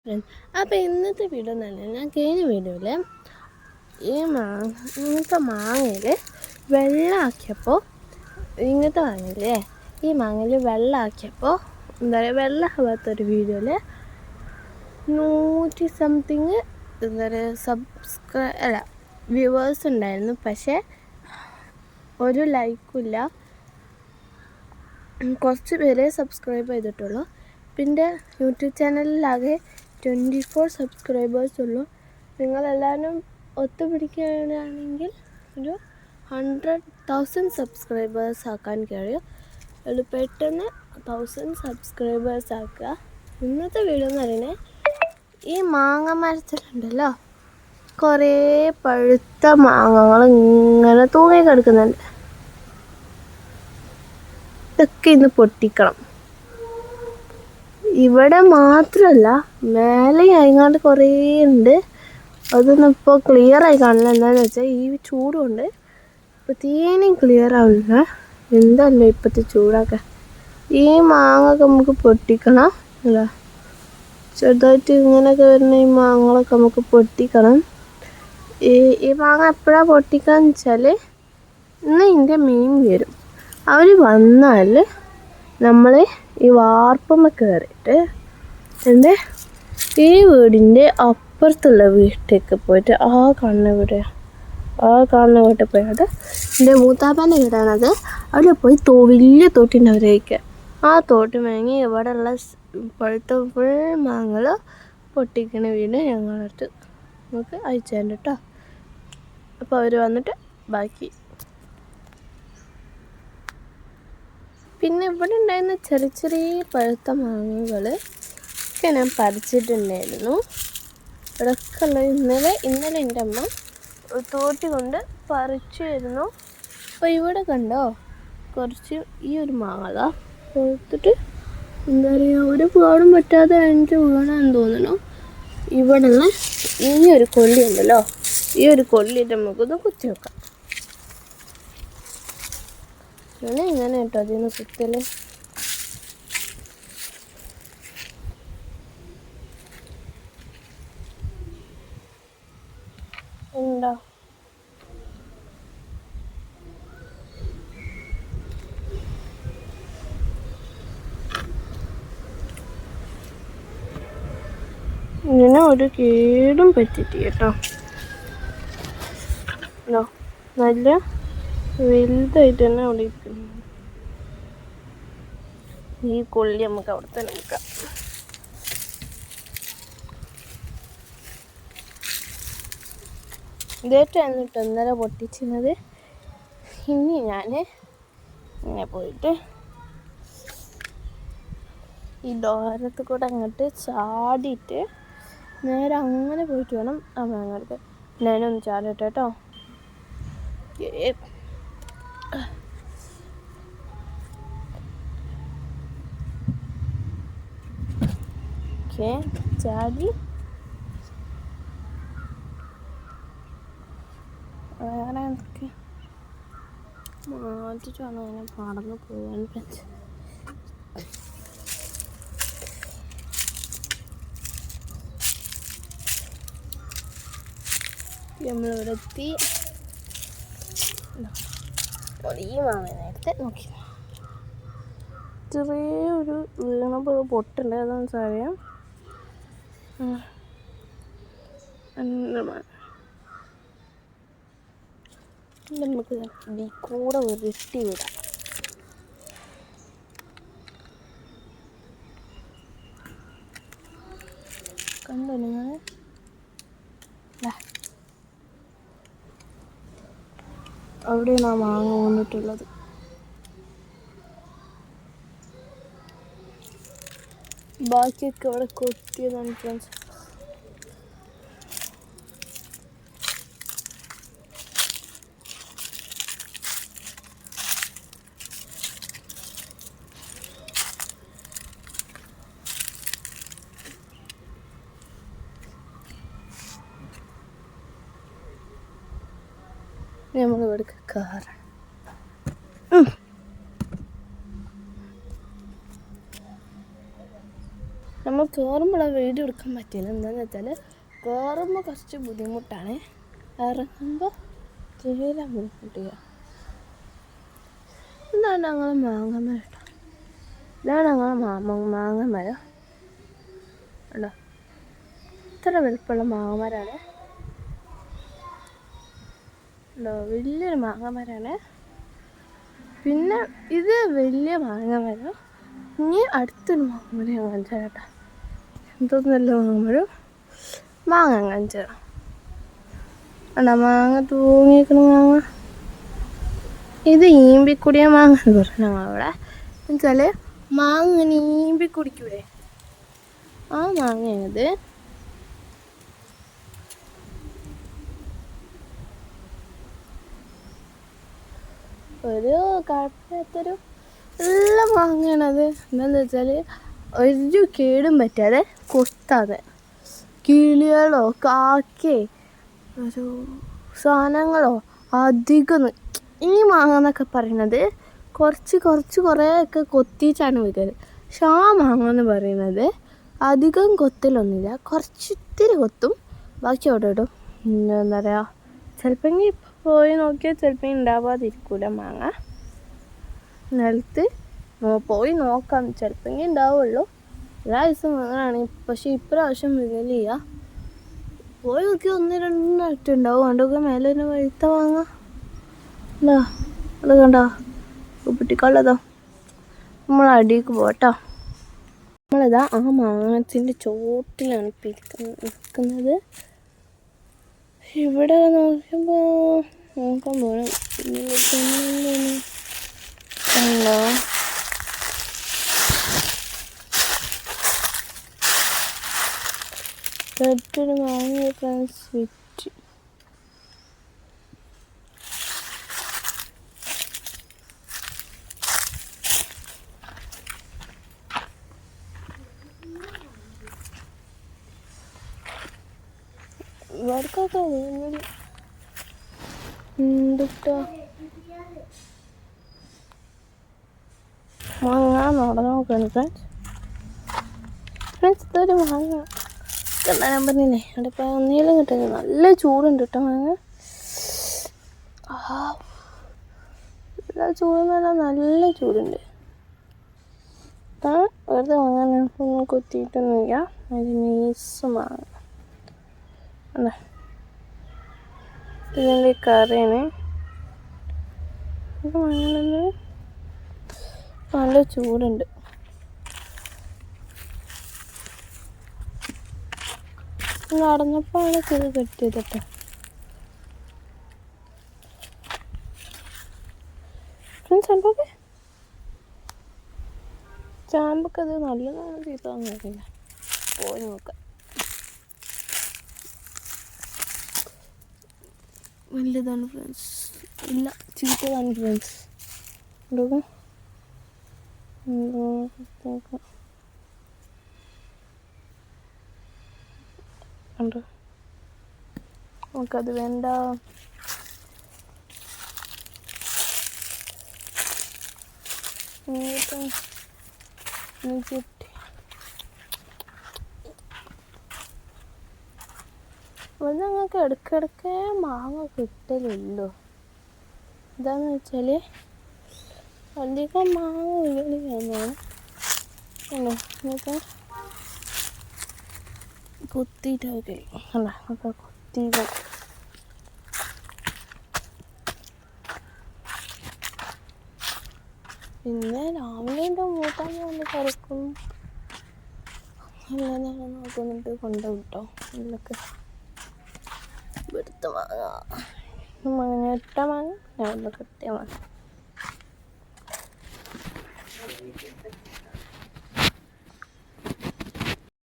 അപ്പോൾ ഇന്നത്തെ വീഡിയോ തന്നെ ഞാൻ കഴിഞ്ഞ വീഡിയോയിൽ ഇങ്ങനത്തെ മാങ്ങയിൽ വെള്ളമാക്കിയപ്പോൾ ഇങ്ങനത്തെ മാങ്ങയില്ലേ ഈ മാങ്ങയിൽ വെള്ളമാക്കിയപ്പോൾ എന്താ പറയുക വെള്ളമാകാത്തൊരു വീഡിയോയിൽ 100 സംതിങ് എന്താ പറയുക വ്യൂവേഴ്സ് ഉണ്ടായിരുന്നു. പക്ഷേ ഒരു ലൈക്കും ഇല്ല, കുറച്ച് പേരെ സബ്സ്ക്രൈബ് ചെയ്തിട്ടുള്ളൂ. പിന്നെ യൂട്യൂബ് ചാനലിലാകെ 24 സബ്സ്ക്രൈബേഴ്സ് ഉള്ളൂ. നിങ്ങളെല്ലാവരും ഒത്തുപിടിക്കുകയാണെങ്കിൽ ഒരു 100,000 സബ്സ്ക്രൈബേഴ്സ് ആക്കാൻ കഴിയും. അത് പെട്ടെന്ന് 1000 സബ്സ്ക്രൈബേഴ്സ് ആക്കുക. ഇന്നത്തെ വീഡിയോ എന്ന് പറയുന്നത് ഈ മാങ്ങ മരത്തിലുണ്ടല്ലോ കുറേ പഴുത്ത മാങ്ങകൾ ഇങ്ങനെ തൂങ്ങി കിടക്കുന്നുണ്ട്. ഇതൊക്കെ ഇന്ന് പൊട്ടിക്കണം. ഇവിടെ മാത്രമല്ല മേലെ ആയിങ്ങാണ്ട് കുറേ ഉണ്ട്. അതൊന്നും ഇപ്പോൾ ക്ലിയറായി കാണില്ല. എന്താണെന്ന് വെച്ചാൽ ഈ ചൂടുകൊണ്ട് ഇപ്പോൾ തീരെയും ക്ലിയർ ആവില്ല. എന്തല്ലേ ഇപ്പോഴത്തെ ചൂടൊക്കെ. ഈ മാങ്ങൊക്കെ നമുക്ക് പൊട്ടിക്കണം അല്ല, ചെറുതായിട്ട് ഇങ്ങനെയൊക്കെ വരുന്ന ഈ മാങ്ങകളൊക്കെ നമുക്ക് പൊട്ടിക്കണം. ഈ മാങ്ങ എപ്പോഴാണ് പൊട്ടിക്കാന്ന് വെച്ചാൽ ഇന്ന് ഇതിൻ്റെ മീൻ വരും. അവർ വന്നാൽ നമ്മൾ ഈ വാർപ്പമ്മ കയറിയിട്ട് എൻ്റെ ഈ വീടിൻ്റെ അപ്പുറത്തുള്ള വീട്ടിലേക്ക് പോയിട്ട് ആ കാണുന്ന വീട്ടിൽ പോയിട്ട് എൻ്റെ മൂത്താപ്പാൻ്റെ വീടാണത്. അവിടെ പോയി വലിയ തോട്ടിൻ്റെ അവരേക്ക് ആ തോട്ട് വാങ്ങി ഇവിടെയുള്ള പഴുത്ത ഫുൾ മാങ്ങകൾ പൊട്ടിക്കണ വീട് ഞങ്ങളടുത്ത് നമുക്ക് അയച്ചു തരാം കേട്ടോ. അപ്പോൾ അവർ വന്നിട്ട് ബാക്കി. പിന്നെ ഇവിടെ ഉണ്ടായിരുന്ന ചെറിയ ചെറിയ പഴുത്ത മാങ്ങകൾ ഒക്കെ ഞാൻ പറിച്ചിട്ടുണ്ടായിരുന്നു. ഇവിടെയൊക്കെ ഉള്ള ഇന്നലെ എൻ്റെ അമ്മ തോട്ടി കൊണ്ട് പറിച്ചിരുന്നു. അപ്പോൾ ഇവിടെ കണ്ടോ കുറച്ച് ഈ ഒരു മാങ്ങ കൊടുത്തിട്ട് എന്താ പറയുക, ഒരു പാടും പറ്റാതെ എനിക്ക് വീണെന്ന് തോന്നണു. ഇവിടെയുള്ള ഈ ഒരു കൊള്ളി ഉണ്ടല്ലോ, ഈ ഒരു കൊള്ളിയിട്ട് നമുക്കൊന്ന് കുത്തി വെക്കാം. ഇങ്ങനെ കേട്ടോ അതിന് കുത്തല്. ഉണ്ടോ ഇങ്ങനെ ഒരു കേടും പറ്റിയിട്ട് കേട്ടോ. നല്ല വലുതായിട്ട് തന്നെ അവിടെ ഇരിക്കുന്നു. ഈ കൊള്ളി നമുക്ക് അവിടെ തന്നെ വെക്കാം. ഇതേറ്റാണ് കേട്ടോ ഇന്നലെ പൊട്ടിച്ചിരുന്നത്. ഇനി ഞാൻ ഇങ്ങനെ പോയിട്ട് ഈ ഡോരത്ത് കൂടെ അങ്ങോട്ട് ചാടിയിട്ട് നേരെ അങ്ങനെ പോയിട്ട് വേണം ആ മാങ്ങടുത്ത്. ഞാനൊന്ന് ചാടിട്ടെ കേട്ടോ. ഓക്കെ, ചാടി വേറെ എന്തൊക്കെ മാറ്റിട്ടാണ് അങ്ങനെ പടന്ന് പോകാൻ പറ്റും. നമ്മളിവിടെ എത്തി. ഈ മാങ്ങ നേരത്തെ നോക്കി ചെറിയൊരു വീണപ്പോൾ പൊട്ടുണ്ട്. അതെന്ന് വെച്ചാൽ നമുക്ക് ഈ കൂടെ ഉരുട്ടി വിടാം. കണ്ടോ നിങ്ങൾ? അവിടെയാണ് ആ മാങ്ങ വന്നിട്ടുള്ളത്. ബാക്കിയൊക്കെ അവിടെ കൊത്തിയതാണ് ഫ്രണ്ട്സ്. നമ്മളിവിടെ കയറാം. നമ്മൾ കയറുമ്പോൾ വീഡിയോ എടുക്കാൻ പറ്റില്ല. എന്താണെന്ന് വെച്ചാൽ കയറുമ്പോൾ കുറച്ച് ബുദ്ധിമുട്ടാണ്, ഇറങ്ങുമ്പോൾ തീരെ ബുദ്ധിമുട്ടില്ല. ഇതാണ് ഞങ്ങൾ മാങ്ങമരം കേട്ടോ. ഇതാണ് ഞങ്ങൾ മാങ്ങമരം ഉണ്ടോ. ഇത്ര വലുപ്പമുള്ള മാങ്ങമരമാണ് ഉണ്ടോ. വലിയൊരു മാങ്ങമരമാണ്. പിന്നെ ഇത് വലിയ മാങ്ങമരം. ഇനി അടുത്തൊരു മാങ്ങമരം ഞാൻ കാണിച്ചു തരാം കേട്ടോ. എന്തോന്നല്ല മാങ്ങമരം, മാങ്ങ കാണിച്ചു തരാം. ഉണ്ടോ മാങ്ങ തൂങ്ങിയിരിക്കുന്ന മാങ്ങ. ഇത് ഈമ്പിക്കുടിയ മാങ്ങ എന്ന് പറഞ്ഞു ഞങ്ങളവിടെ. എന്നുവെച്ചാൽ മാങ്ങ ഇങ്ങനെ ഈമ്പി കുടിക്കൂലേ, ആ മാങ്ങയാണിത്. ഒരു കുഴപ്പമില്ലാത്തൊരു നല്ല മാങ്ങയാണത്. എന്താണെന്ന് വെച്ചാൽ ഒരു കേടും പറ്റാതെ കൊത്താതെ, കിളികളോ കാക്കയോ ഒരു സാധനങ്ങളോ അധികം. ഈ മാങ്ങ എന്നൊക്കെ പറയുന്നത് കുറേയൊക്കെ കൊത്തിയിട്ടാണ് വയ്ക്കൽ. പക്ഷെ ആ മാങ്ങ എന്ന് പറയുന്നത് അധികം കൊത്തലൊന്നുമില്ല, ഇത്തിരി കൊത്തും, ബാക്കി അവിടെ ഇടും. എന്താ പറയുക, ചിലപ്പോൾ പോയി നോക്കിയാൽ ചിലപ്പോൾ ഉണ്ടാവാതിരിക്കൂല മാങ്ങ. നിലത്ത് പോയി നോക്കാം, ചിലപ്പോൾ ഉണ്ടാവുള്ളൂ. എല്ലാ ദിവസവും അങ്ങനെയാണ്. പക്ഷേ ഇപ്രാവശ്യം വികലില്ല. പോയി നോക്കിയാൽ 1-2 ഉണ്ടാവും. അതുകൊണ്ടൊക്കെ മേലെ തന്നെ വഴുത്ത മാങ്ങ എന്താ അത് കണ്ടോ, ഉപ്പിട്ടിക്കൊള്ളതോ. നമ്മൾ അടിയിലേക്ക് പോട്ടോ. നമ്മളിതാ ആ മാങ്ങത്തിൻ്റെ ചോട്ടിലാണ് നിൽക്കുന്നത്. ഇവിടെ നോക്കുമ്പോൾ നോക്കാൻ പോകണം. കണ്ടോ, മറ്റൊരു മാങ്ങ വിറ്റ്. ഇവർക്കൊക്കെ എന്തിട്ടോ മാങ്ങ നടന്നു നോക്കാണ് ഫ്രണ്ട്സ്. ഇതൊരു മാങ്ങ കണ്ടാ ഞാൻ പറഞ്ഞില്ലേ, അവിടെ ഇപ്പോൾ ഒന്നിലും കിട്ടുന്നത്. നല്ല ചൂടുണ്ട് കേട്ടോ മാങ്ങ. നല്ല ചൂടെന്ന് പറഞ്ഞാൽ നല്ല ചൂടുണ്ട്. വെറുതെ വാങ്ങാൻ ഒന്നും കൊത്തിയിട്ടൊന്നുമില്ല. ഒരു നൈസ് മാങ്ങ അല്ലേ. ഇതിൻ്റെ കറിയാണ്. ഇത് വാങ്ങുന്നത് നല്ല ചൂടുണ്ട്. നടന്നപ്പോഴാണ് ഇത് കെട്ടിയത് കേട്ടോ. ഫ്രണ്ട്സ് ചാമ്പക്കത് നല്ലതാണ്, ചീത്തതൊന്നും അറിയില്ല. പോയി നോക്കാം. വലുതാണ് ഫ്രണ്ട്സ്, ഇല്ല ചീത്തതാണ് ഫ്രണ്ട്സ്. നോക്കാം കണ്ടോ, നമുക്കത് വേണ്ട. ഇവിടെ ഞങ്ങൾക്ക് ഇടയ്ക്കിടയ്ക്ക് മാങ്ങ കിട്ടലുള്ളൂ. എന്താന്ന് വെച്ചാൽ അധികം മാങ്ങ വികളിയാണ്. കുത്തിയിട്ടൊക്കെ അല്ല, ഒക്കെ കുത്തിയിട്ട് പിന്നെ രാവിലെ എൻ്റെ മൂത്താൻ കൊണ്ട് കറക്കും. അല്ലാതെ നോക്കുന്നിട്ട് കൊണ്ടുപോകും കേട്ടോ. ഇതിലൊക്കെ വെടുത്ത മാങ്ങ, മാങ്ങ ഇട്ട മാങ്ങ, ഞാൻ കിട്ടിയ മാങ്ങ.